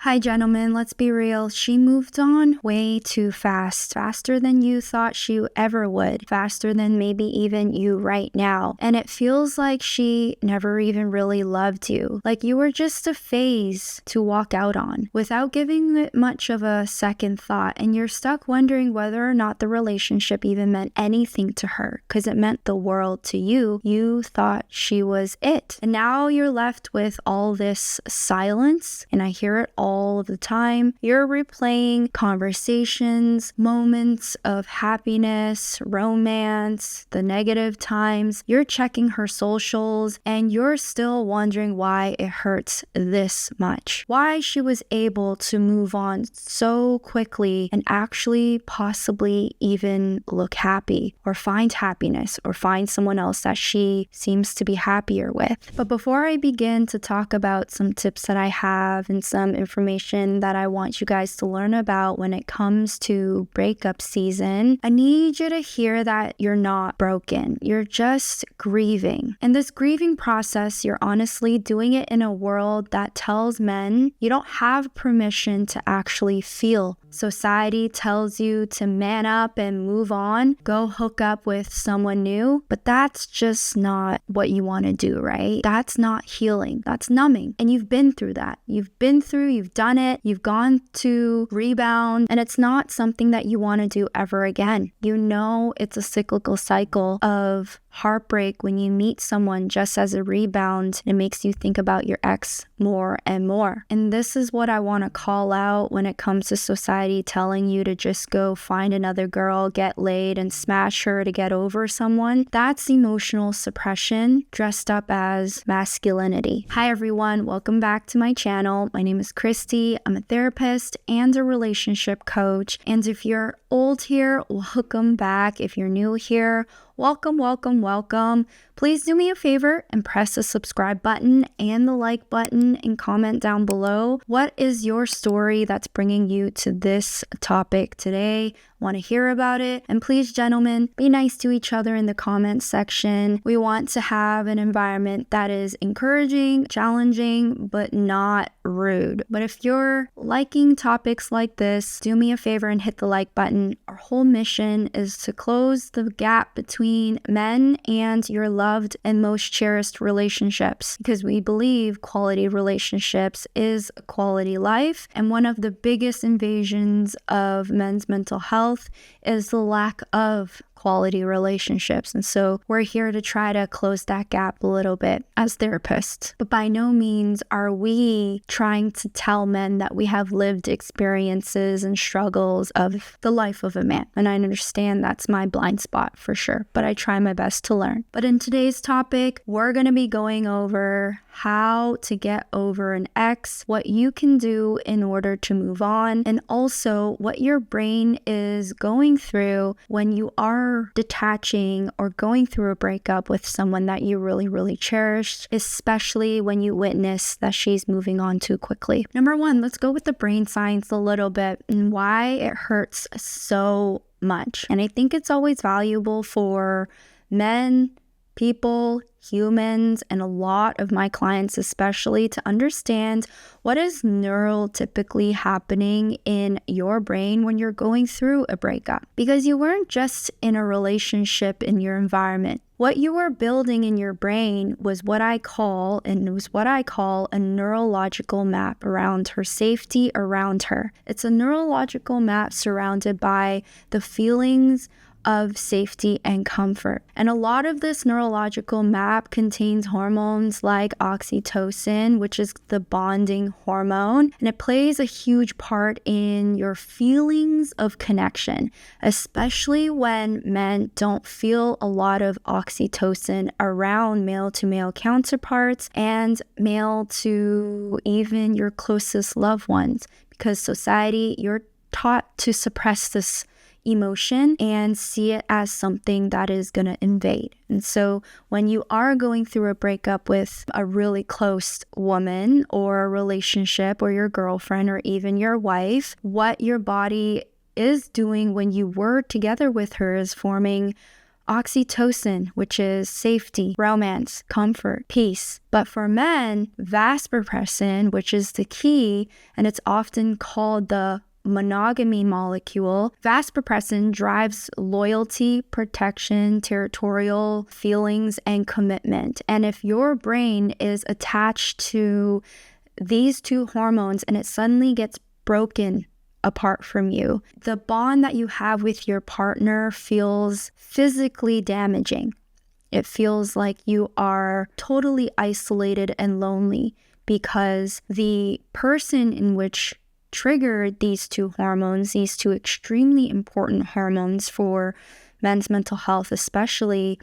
Hi, gentlemen, let's be real. She moved on way too fast. Faster than you thought she ever would. Faster than maybe even you right now. And it feels like she never even really loved you. Like you were just a phase to walk out on without giving it much of a second thought. And you're stuck wondering whether or not the relationship even meant anything to her because it meant the world to you. You thought she was it. And now you're left with all this silence, and I hear it all of the time. You're replaying conversations, moments of happiness, romance, the negative times. You're checking her socials, and you're still wondering why it hurts this much. Why she was able to move on so quickly and actually possibly even look happy or find happiness or find someone else that she seems to be happier with. But before I begin to talk about some tips that I have and some information that I want you guys to learn about when it comes to breakup season, I need you to hear that you're not broken. You're just grieving. And this grieving process, you're honestly doing it in a world that tells men you don't have permission to actually feel. Society tells you to man up and move on, go hook up with someone new, but that's just not what you want to do, right? That's not healing. That's numbing. And you've been through that. You've done it, you've gone to rebound, and it's not something that you want to do ever again. You know it's a cyclical cycle of heartbreak when you meet someone just as a rebound. It makes you think about your ex more and more. And this is what I want to call out when it comes to society telling you to just go find another girl, get laid, and smash her to get over someone. That's emotional suppression dressed up as masculinity. Hi everyone, welcome back to my channel. My name is Christy. I'm a therapist and a relationship coach. And if you're old here, welcome back. If you're new here, welcome. Please do me a favor and press the subscribe button and the like button and comment down below. What is your story that's bringing you to this topic today? Want to hear about it? And please, gentlemen, be nice to each other in the comments section. We want to have an environment that is encouraging, challenging, but not rude. But if you're liking topics like this, do me a favor and hit the like button. Our whole mission is to close the gap between men and your loved and most cherished relationships, because we believe quality relationships is a quality life. And one of the biggest invasions of men's mental health is the lack of quality relationships. And so we're here to try to close that gap a little bit as therapists. But by no means are we trying to tell men that we have lived experiences and struggles of the life of a man. And I understand that's my blind spot for sure, but I try my best to learn. But in today's topic, we're going to be going over how to get over an ex, what you can do in order to move on, and also what your brain is going through when you are detaching or going through a breakup with someone that you really cherished, especially when you witness that she's moving on too quickly. Number one, let's go with the brain science a little bit and why it hurts so much. And I think it's always valuable for men, people, humans, and a lot of my clients especially to understand what is neurotypically happening in your brain when you're going through a breakup. Because you weren't just in a relationship in your environment. What you were building in your brain was what I call a neurological map around her safety around her. It's a neurological map surrounded by the feelings of safety and comfort. And a lot of this neurological map contains hormones like oxytocin, which is the bonding hormone, and it plays a huge part in your feelings of connection, especially when men don't feel a lot of oxytocin around male to male counterparts and male to even your closest loved ones, because society, you're taught to suppress this emotion and see it as something that is going to invade. And so when you are going through a breakup with a really close woman or a relationship or your girlfriend or even your wife, what your body is doing when you were together with her is forming Oxytocin, which is safety, romance, comfort, peace. But for men, vasopressin, which is the key, and it's often called the monogamy molecule, vasopressin drives loyalty, protection, territorial feelings, and commitment. And if your brain is attached to these two hormones and it suddenly gets broken apart from you, the bond that you have with your partner feels physically damaging. It feels like you are totally isolated and lonely because the person in which triggered these two hormones, these two extremely important hormones for men's mental health especially,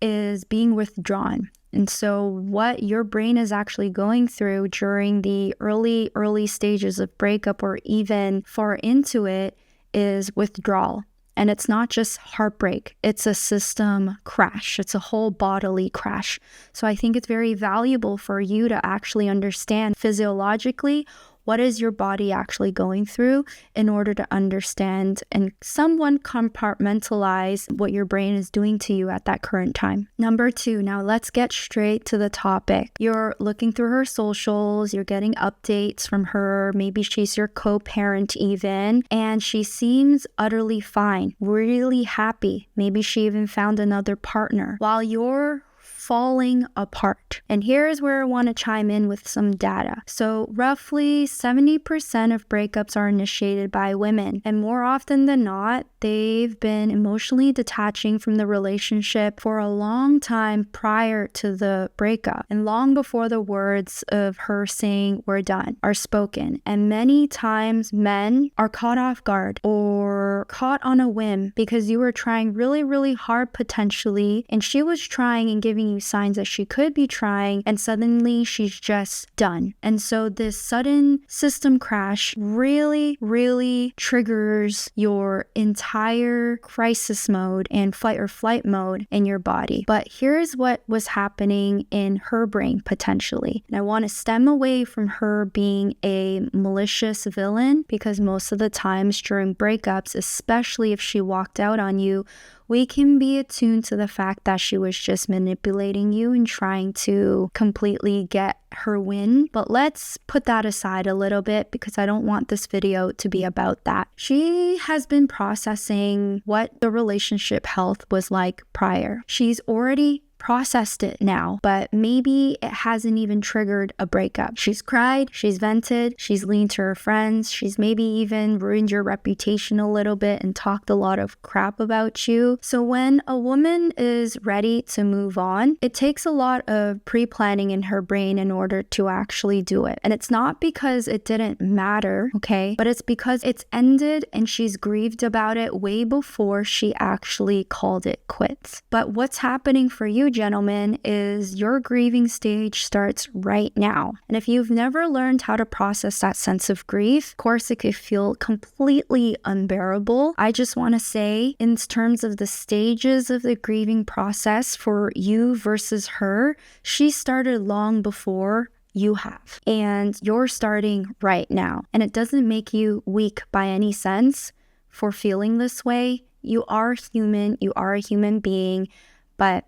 is being withdrawn. And so what your brain is actually going through during the early stages of breakup or even far into it is withdrawal. And it's not just heartbreak, it's a system crash. It's a whole bodily crash. So I think it's very valuable for you to actually understand physiologically what is your body actually going through in order to understand and somewhat compartmentalize what your brain is doing to you at that current time. Number 2, now let's get straight to the topic. You're looking through her socials, you're getting updates from her, maybe she's your co-parent even, and she seems utterly fine, really happy. Maybe she even found another partner while you're falling apart. And here's where I want to chime in with some data. So roughly 70% of breakups are initiated by women. And more often than not, they've been emotionally detaching from the relationship for a long time prior to the breakup. And long before the words of her saying we're done are spoken. And many times men are caught off guard or caught on a whim because you were trying really, really hard potentially. And she was trying and giving you signs that she could be trying, and suddenly she's just done. And so this sudden system crash really, really triggers your entire crisis mode and fight or flight mode in your body. But here's what was happening in her brain potentially. And I want to stem away from her being a malicious villain, because most of the times during breakups, especially if she walked out on you, we can be attuned to the fact that she was just manipulating you and trying to completely get her win. But let's put that aside a little bit because I don't want this video to be about that. She has been processing what the relationship health was like prior. She's already processed it now, but maybe it hasn't even triggered a breakup. She's cried, she's vented, she's leaned to her friends, she's maybe even ruined your reputation a little bit and talked a lot of crap about you. So when a woman is ready to move on, it takes a lot of pre-planning in her brain in order to actually do it. And it's not because it didn't matter, okay? But it's because it's ended and she's grieved about it way before she actually called it quits. But what's happening for you, gentlemen, is your grieving stage starts right now. And if you've never learned how to process that sense of grief, of course it could feel completely unbearable. I just want to say, in terms of the stages of the grieving process for you versus her, she started long before you have. And you're starting right now. And it doesn't make you weak by any sense for feeling this way. You are human, you are a human being, but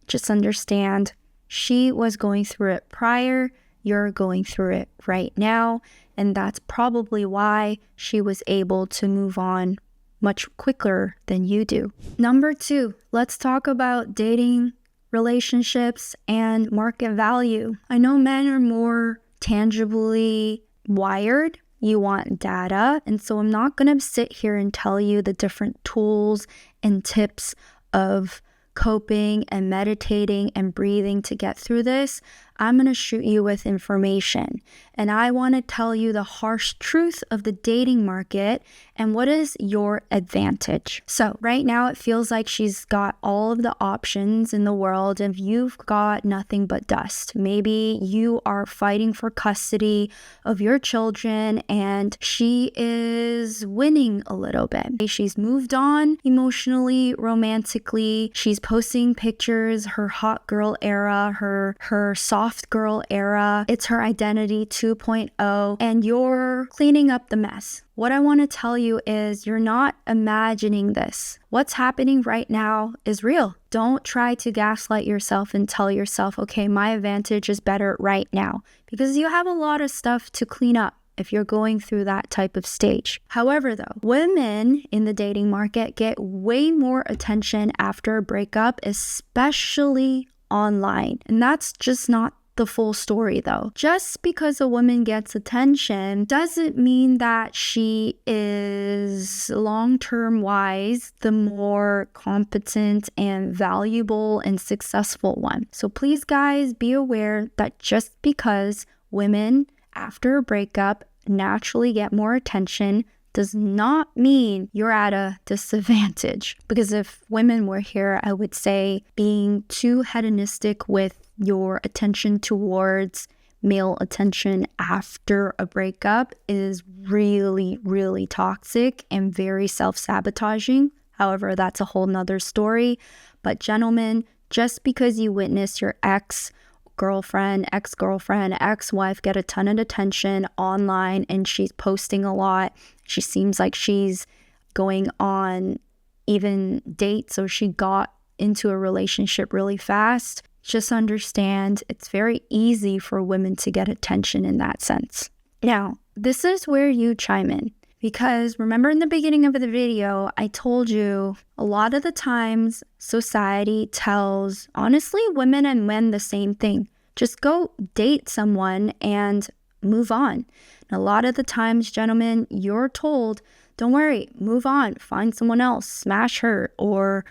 just understand she was going through it prior, you're going through it right now, and that's probably why she was able to move on much quicker than you do. Number 2, let's talk about dating, relationships, and market value. I know men are more tangibly wired. You want data, and so I'm not going to sit here and tell you the different tools and tips of coping and meditating and breathing to get through this. I'm going to shoot you with information, and I want to tell you the harsh truth of the dating market and what is your advantage. So right now it feels like she's got all of the options in the world and you've got nothing but dust. Maybe you are fighting for custody of your children and she is winning a little bit. She's moved on emotionally, romantically. She's posting pictures, her hot girl era, her soft soft girl era. It's her identity 2.0, and you're cleaning up the mess. What I want to tell you is you're not imagining this. What's happening right now is real. Don't try to gaslight yourself and tell yourself, okay, my advantage is better right now, because you have a lot of stuff to clean up if you're going through that type of stage. However, though, women in the dating market get way more attention after a breakup, especially online. And that's just not the full story, though. Just because a woman gets attention doesn't mean that she is long-term wise the more competent and valuable and successful one. So please, guys, be aware that just because women after a breakup naturally get more attention does not mean you're at a disadvantage. Because if women were here, I would say being too hedonistic with your attention towards male attention after a breakup is really, really toxic and very self-sabotaging. However, that's a whole nother story. But gentlemen, just because you witness your ex-girlfriend, ex-wife get a ton of attention online and she's posting a lot, she seems like she's going on even dates, or she got into a relationship really fast, just understand it's very easy for women to get attention in that sense. Now, this is where you chime in, because remember in the beginning of the video, I told you a lot of the times society tells, honestly, women and men the same thing. Just go date someone and move on. And a lot of the times, gentlemen, you're told, don't worry, move on, find someone else, smash her, or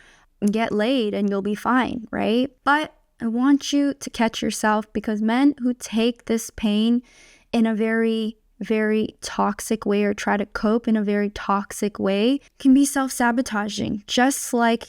get laid and you'll be fine, right? But I want you to catch yourself, because men who take this pain in a very, very toxic way or try to cope in a very toxic way can be self-sabotaging. Just like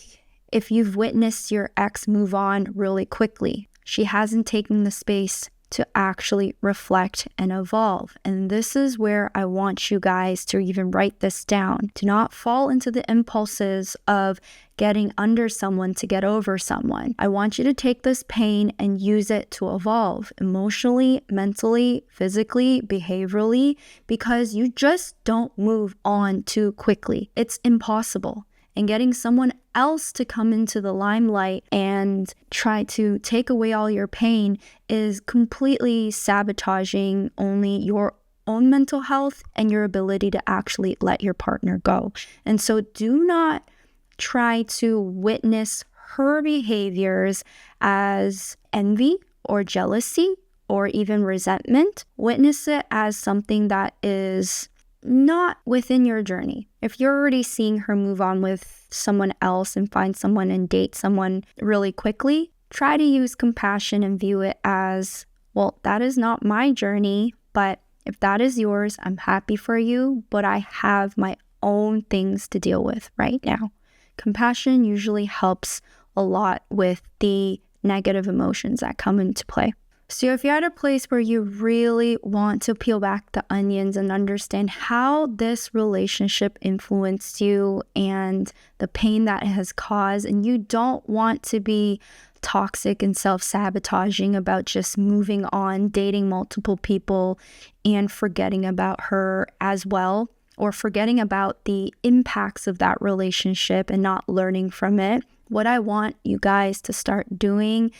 if you've witnessed your ex move on really quickly, she hasn't taken the space to actually reflect and evolve. And this is where I want you guys to even write this down. Do not fall into the impulses of getting under someone to get over someone. I want you to take this pain and use it to evolve emotionally, mentally, physically, behaviorally, because you just don't move on too quickly. It's impossible. And getting someone else to come into the limelight and try to take away all your pain is completely sabotaging only your own mental health and your ability to actually let your partner go. And so do not try to witness her behaviors as envy or jealousy or even resentment. Witness it as something that is not within your journey. If you're already seeing her move on with someone else and find someone and date someone really quickly, try to use compassion and view it as, well, that is not my journey, but if that is yours, I'm happy for you, but I have my own things to deal with right now. Compassion usually helps a lot with the negative emotions that come into play. So if you're at a place where you really want to peel back the onions and understand how this relationship influenced you and the pain that it has caused, and you don't want to be toxic and self-sabotaging about just moving on, dating multiple people, and forgetting about her as well, or forgetting about the impacts of that relationship and not learning from it, what I want you guys to start doing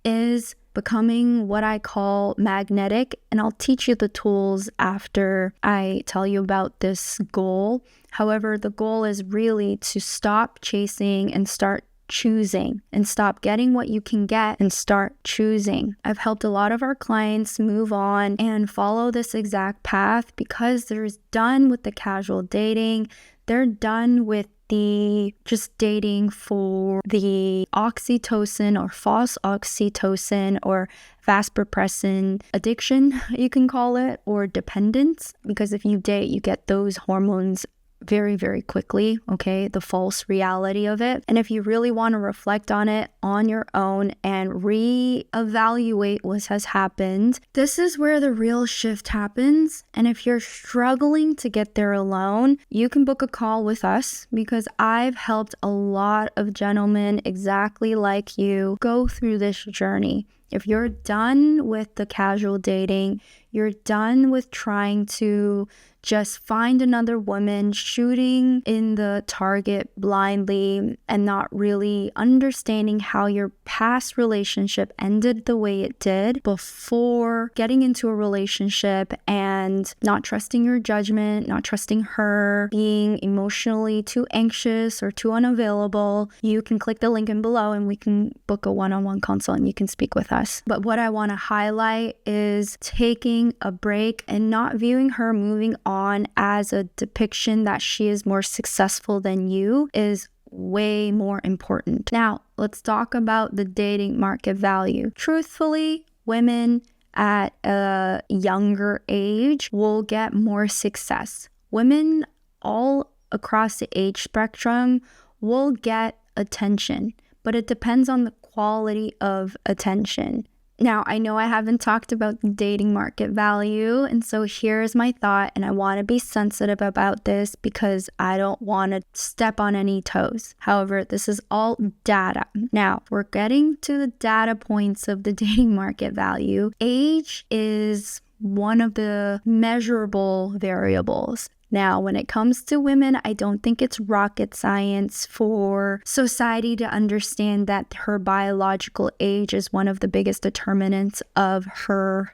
is becoming what I call magnetic, and I'll teach you the tools after I tell you about this goal. However, the goal is really to stop chasing and start choosing, and stop getting what you can get and start choosing. I've helped a lot of our clients move on and follow this exact path because they're done with the casual dating. They're done with the just dating for the oxytocin or false oxytocin or vasopressin addiction, you can call it, or dependence, because if you date, you get those hormones very, very quickly, okay? The false reality of it. And if you really want to reflect on it on your own and reevaluate what has happened, this is where the real shift happens. And if you're struggling to get there alone, you can book a call with us, because I've helped a lot of gentlemen exactly like you go through this journey. If you're done with the casual dating, you're done with trying to just find another woman, shooting in the target blindly and not really understanding how your past relationship ended the way it did before getting into a relationship, and not trusting your judgment, not trusting her, being emotionally too anxious or too unavailable, you can click the link in below and we can book a one-on-one consult and you can speak with us. But what I want to highlight is taking a break and not viewing her moving on as a depiction that she is more successful than you is way more important. Now, let's talk about the dating market value. Truthfully, women at a younger age will get more success. Women all across the age spectrum will get attention, but it depends on the quality of attention. Now, I know I haven't talked about the dating market value, and so here's my thought, and I want to be sensitive about this because I don't want to step on any toes. However, this is all data. Now, we're getting to the data points of the dating market value. Age is one of the measurable variables. Now, when it comes to women, I don't think it's rocket science for society to understand that her biological age is one of the biggest determinants of her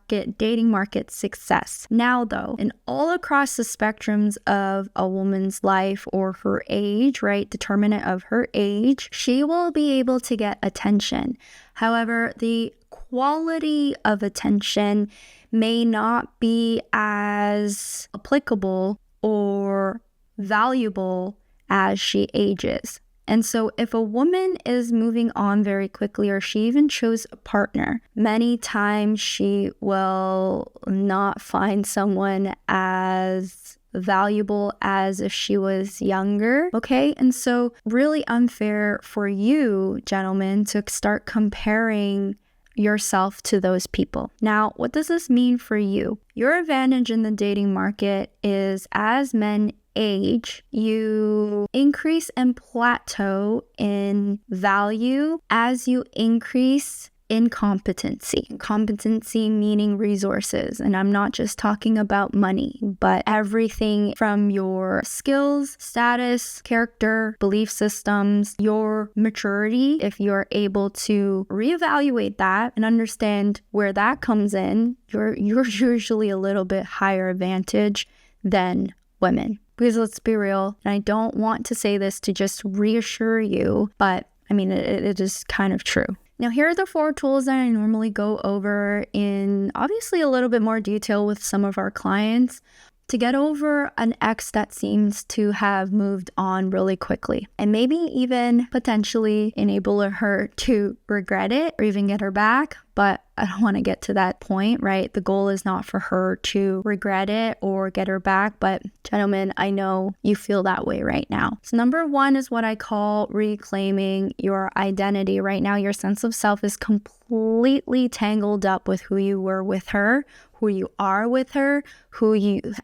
dating market success. Now, though, in all across the spectrums of a woman's life or her age, right, determinant of her age, she will be able to get attention. However, the quality of attention may not be as applicable or valuable as she ages. And so if a woman is moving on very quickly, or she even chose a partner, many times she will not find someone as valuable as if she was younger, okay? And so really unfair for you, gentlemen, to start comparing yourself to those people. Now, what does this mean for you? Your advantage in the dating market is as men age, you increase and plateau in value as you increase in competency. Competency meaning resources. And I'm not just talking about money, but everything from your skills, status, character, belief systems, your maturity. If you're able to reevaluate that and understand where that comes in, you're usually a little bit higher advantage than women. Because let's be real, and I don't want to say this to just reassure you, but I mean, it is kind of true. Now, here are the 4 tools that I normally go over in obviously a little bit more detail with some of our clients to get over an ex that seems to have moved on really quickly, and maybe even potentially enable her to regret it or even get her back. But I don't want to get to that point, right? The goal is not for her to regret it or get her back. But gentlemen, I know you feel that way right now. So number 1 is what I call reclaiming your identity. Right now, your sense of self is completely tangled up with who you were with her, who you are with her,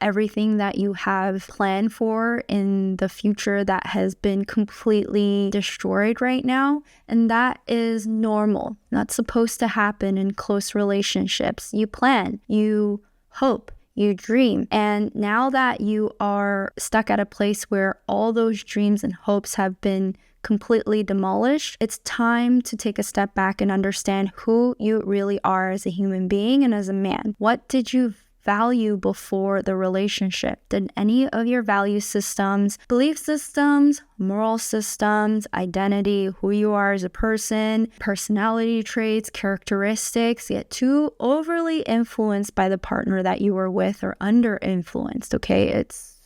everything that you have planned for in the future that has been completely destroyed right now. And that is normal. That's supposed to happen in close relationships. You plan, you hope, you dream. And now that you are stuck at a place where all those dreams and hopes have been completely demolished, it's time to take a step back and understand who you really are as a human being and as a man. What did you value before the relationship? Did any of your value systems, belief systems, moral systems, identity, who you are as a person, personality traits, characteristics get too overly influenced by the partner that you were with or under influenced? Okay, it's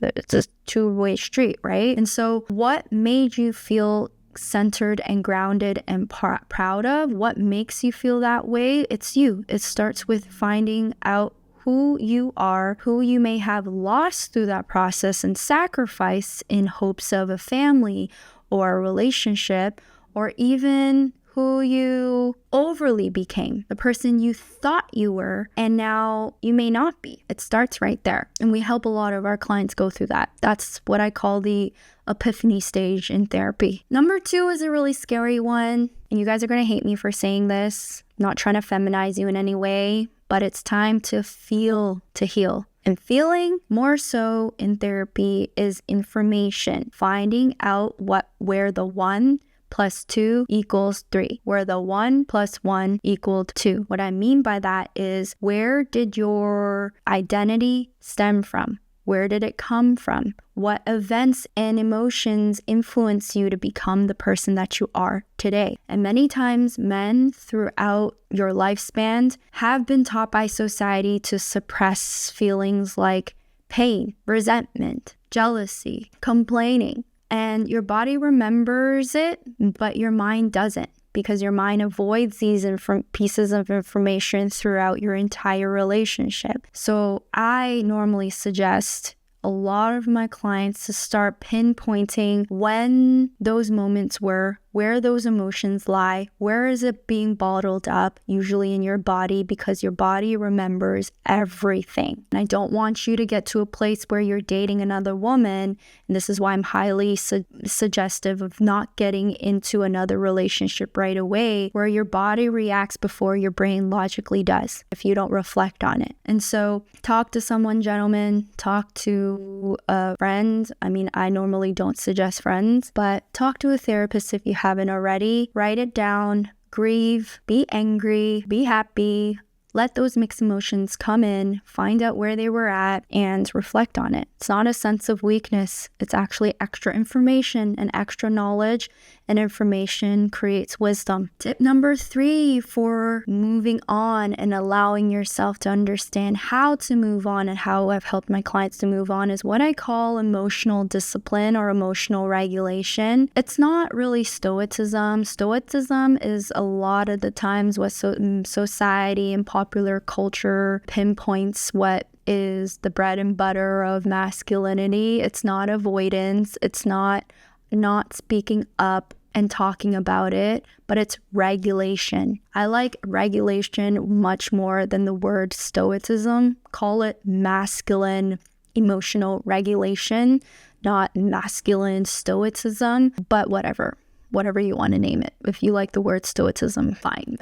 a two-way street, right? And so what made you feel centered and grounded and proud of? What makes you feel that way? It's you. It starts with finding out who you are, who you may have lost through that process and sacrifice in hopes of a family or a relationship, or even who you overly became, the person you thought you were, and now you may not be. It starts right there. And we help a lot of our clients go through that. That's what I call the epiphany stage in therapy. Number 2 is a really scary one. And you guys are going to hate me for saying this. I'm not trying to feminize you in any way, but it's time to feel to heal. And feeling, more so in therapy, is information. Finding out where the 1 plus 2 equals 3, where the 1 plus 1 equaled 2. What I mean by that is, where did your identity stem from? Where did it come from? What events and emotions influence you to become the person that you are today? And many times men throughout your lifespan have been taught by society to suppress feelings like pain, resentment, jealousy, complaining. And your body remembers it, but your mind doesn't, because your mind avoids these pieces of information throughout your entire relationship. So I normally suggest a lot of my clients to start pinpointing when those moments were, where those emotions lie, where is it being bottled up, usually in your body, because your body remembers everything. And I don't want you to get to a place where you're dating another woman, and this is why I'm highly suggestive of not getting into another relationship right away, where your body reacts before your brain logically does, if you don't reflect on it. And so talk to someone, gentlemen, talk to a friend. I mean, I normally don't suggest friends, but talk to a therapist if you haven't already. Write it down, grieve, be angry, be happy. Let those mixed emotions come in, find out where they were at, and reflect on it. It's not a sense of weakness. It's actually extra information and extra knowledge, and information creates wisdom. Tip number 3 for moving on and allowing yourself to understand how to move on, and how I've helped my clients to move on, is what I call emotional discipline or emotional regulation. It's not really stoicism. Stoicism is a lot of the times what society and popular culture pinpoints what is the bread and butter of masculinity. It's not avoidance. It's not speaking up and talking about it, but it's regulation. I like regulation much more than the word stoicism. Call it masculine emotional regulation, not masculine stoicism, but whatever you want to name it. If you like the word stoicism, fine.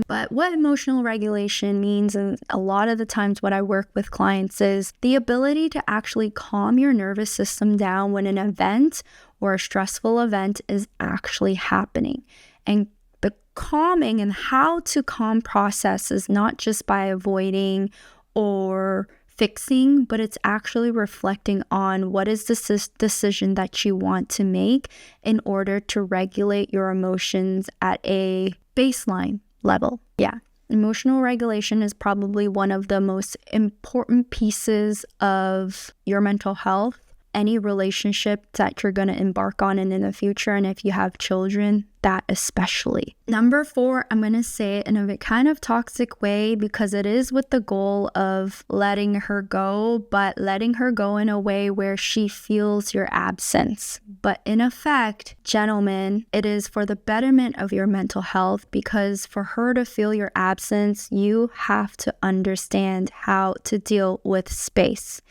But what emotional regulation means, and a lot of the times what I work with clients, is the ability to actually calm your nervous system down when an event or a stressful event is actually happening. And the calming and how to calm process is not just by avoiding or fixing, but it's actually reflecting on what is the decision that you want to make in order to regulate your emotions at a baseline level. Yeah. Emotional regulation is probably one of the most important pieces of your mental health, any relationship that you're going to embark on in the future. And if you have children, that especially. Number 4, I'm going to say it in a kind of toxic way, because it is with the goal of letting her go, but letting her go in a way where she feels your absence. But in effect, gentlemen, it is for the betterment of your mental health, because for her to feel your absence, you have to understand how to deal with space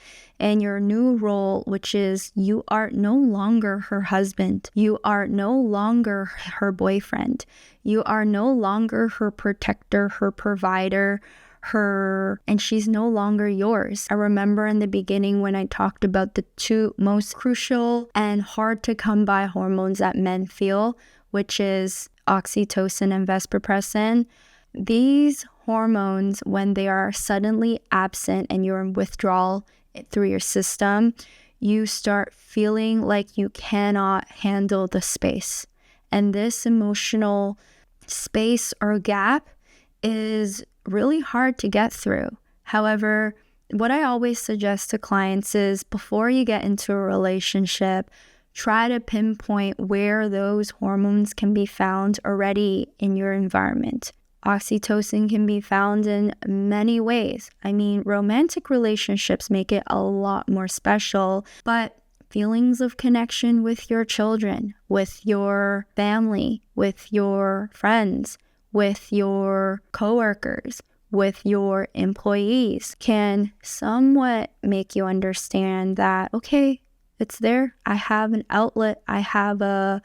and your new role, which is you are no longer her husband. You are no longer her boyfriend. You are no longer her protector, her provider, and she's no longer yours. I remember in the beginning when I talked about the 2 most crucial and hard to come by hormones that men feel, which is oxytocin and vasopressin. These hormones, when they are suddenly absent and you're in withdrawal through your system, you start feeling like you cannot handle the space. And this emotional space or gap is really hard to get through. However, what I always suggest to clients is, before you get into a relationship, try to pinpoint where those hormones can be found already in your environment. Oxytocin can be found in many ways. I mean, romantic relationships make it a lot more special, but feelings of connection with your children, with your family, with your friends, with your coworkers, with your employees can somewhat make you understand that, okay, it's there. I have an outlet. I have a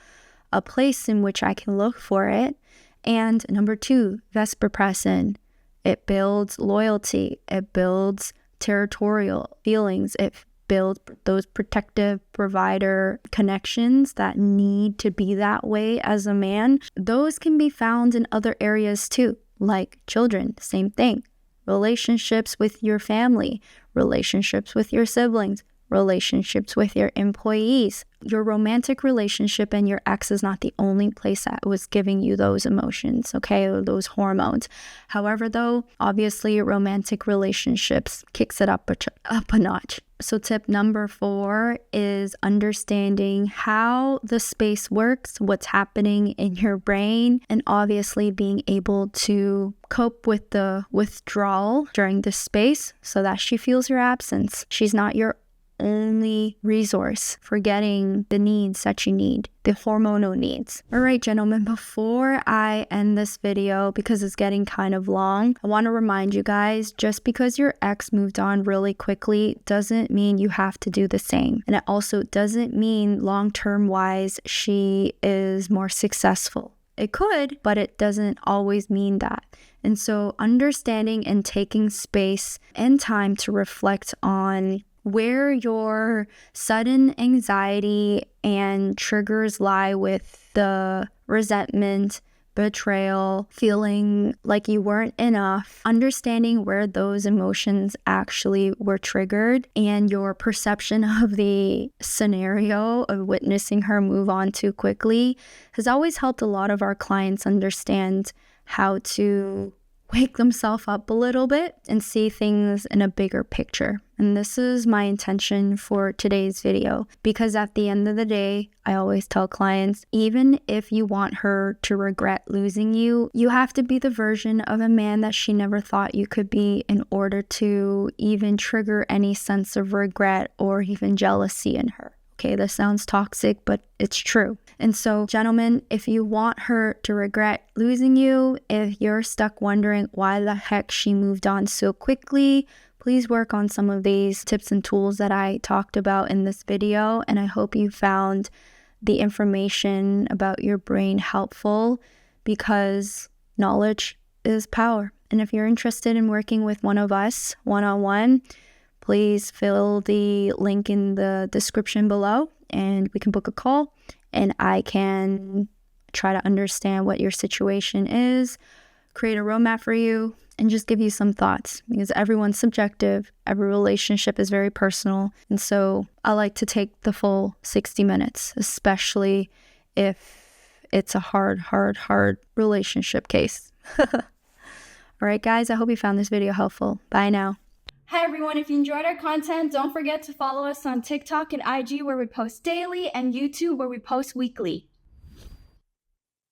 place in which I can look for it. And number 2, Vesperpressin. It builds loyalty. It builds territorial feelings. It builds those protective provider connections that need to be that way as a man. Those can be found in other areas too, like children, same thing. Relationships with your family, relationships with your siblings, relationships with your employees. Your romantic relationship and your ex is not the only place that was giving you those emotions, okay, or those hormones. However, though, obviously romantic relationships kicks it up a notch. So tip number 4 is understanding how the space works, what's happening in your brain, and obviously being able to cope with the withdrawal during this space so that she feels your absence. She's not your only resource for getting the needs that you need, the hormonal needs. All right, gentlemen, before I end this video, because it's getting kind of long, I want to remind you guys, just because your ex moved on really quickly doesn't mean you have to do the same. And it also doesn't mean long-term wise she is more successful. It could, but it doesn't always mean that. And so understanding and taking space and time to reflect on where your sudden anxiety and triggers lie with the resentment, betrayal, feeling like you weren't enough, understanding where those emotions actually were triggered, and your perception of the scenario of witnessing her move on too quickly has always helped a lot of our clients understand how to wake themselves up a little bit and see things in a bigger picture. And this is my intention for today's video, because at the end of the day, I always tell clients, even if you want her to regret losing you, you have to be the version of a man that she never thought you could be in order to even trigger any sense of regret or even jealousy in her. Okay, this sounds toxic, but it's true. And so, gentlemen, if you want her to regret losing you, if you're stuck wondering why the heck she moved on so quickly, please work on some of these tips and tools that I talked about in this video. And I hope you found the information about your brain helpful, because knowledge is power. And if you're interested in working with one of us one-on-one, please fill the link in the description below and we can book a call and I can try to understand what your situation is, create a roadmap for you, and just give you some thoughts, because everyone's subjective. Every relationship is very personal. And so I like to take the full 60 minutes, especially if it's a hard relationship case. All right, guys, I hope you found this video helpful. Bye now. Hi everyone, if you enjoyed our content, don't forget to follow us on TikTok and IG where we post daily, and YouTube where we post weekly.